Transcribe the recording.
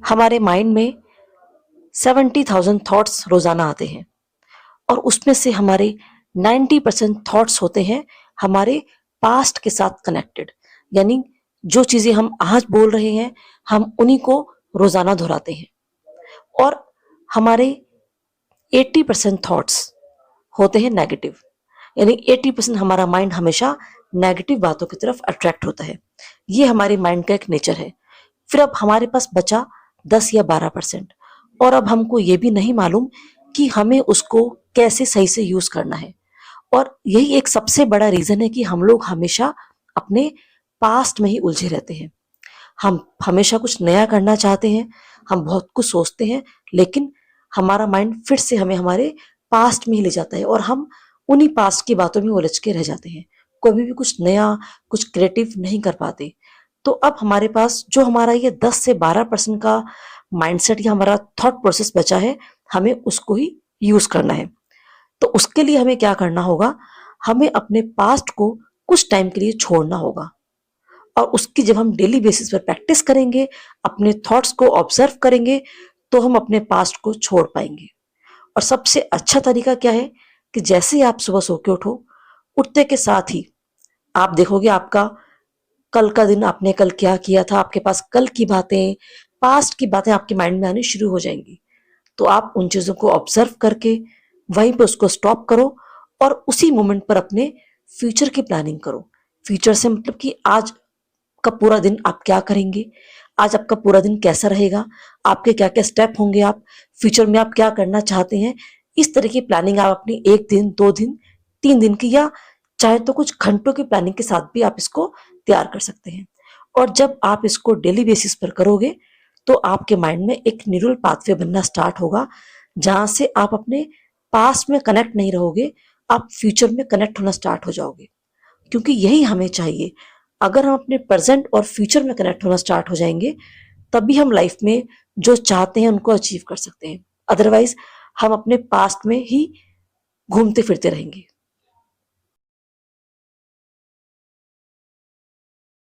हमारे माइंड में 70,000 थॉट्स रोजाना आते हैं और उसमें से हमारे 90% थॉट्स होते हैं हमारे पास्ट के साथ कनेक्टेड। यानी जो चीजें हम आज बोल रहे हैं हम उन्हीं को रोजाना दोहराते हैं। और हमारे 80% थॉट्स होते हैं नेगेटिव। यानी 80% हमारा माइंड हमेशा नेगेटिव बातों की तरफ अट्रैक्ट होता है। ये हमारे माइंड का एक नेचर है। फिर अब हमारे पास बचा 10 या 12%। और अब हमको ये भी नहीं मालूम कि हमें उसको कैसे सही से यूज करना है। और यही एक सबसे बड़ा रीजन है कि हम लोग हमेशा अपने पास्ट में ही उलझे रहते हैं। हम हमेशा कुछ नया करना चाहते हैं, हम बहुत कुछ सोचते हैं, लेकिन हमारा माइंड फिर से हमें हमारे पास्ट में ही ले जाता है और हम उन्हीं पास्ट की बातों में उलझ के रह जाते हैं। कभी भी कुछ नया, कुछ क्रिएटिव नहीं कर पाते। तो अब हमारे पास जो हमारा ये 10 से 12% का माइंडसेट या हमारा थॉट प्रोसेस बचा है, हमें उसको ही यूज करना है। तो उसके लिए हमें क्या करना होगा, हमें अपने पास्ट को कुछ टाइम के लिए छोड़ना होगा। और उसकी जब हम डेली बेसिस पर प्रैक्टिस करेंगे, अपने थॉट्स को ऑब्जर्व करेंगे, तो हम अपने पास्ट को छोड़ पाएंगे। और सबसे अच्छा तरीका क्या है कि जैसे ही आप सुबह सो के उठो, उठते के साथ ही आप देखोगे आपका कल का दिन, आपने कल क्या किया था, आपके पास कल की बातें, पास्ट की बातें आपके माइंड में आनी शुरू हो जाएंगी। तो आप उन चीजों को ऑब्जर्व करके वहीं पे उसको स्टॉप करो और उसी मोमेंट पर अपने फ्यूचर की प्लानिंग करो। फ्यूचर से मतलब कि आज का पूरा दिन आप क्या करेंगे, आज आपका पूरा दिन कैसा रहेगा, आपके क्या क्या स्टेप होंगे, आप फ्यूचर में आप क्या करना चाहते हैं। इस तरह की प्लानिंग आप अपनी 1 दिन, 2 दिन, 3 दिन की या चाहे तो कुछ घंटों की प्लानिंग के साथ भी आप इसको तैयार कर सकते हैं। और जब आप इसको डेली बेसिस पर करोगे तो आपके माइंड में एक न्यूरल पाथवे बनना स्टार्ट होगा, जहां से आप अपने पास्ट में कनेक्ट नहीं रहोगे, आप फ्यूचर में कनेक्ट होना स्टार्ट हो जाओगे। क्योंकि यही हमें चाहिए। अगर हम अपने प्रेजेंट और फ्यूचर में कनेक्ट होना स्टार्ट हो जाएंगे, तभी हम लाइफ में जो चाहते हैं उनको अचीव कर सकते हैं। अदरवाइज हम अपने पास्ट में ही घूमते फिरते रहेंगे।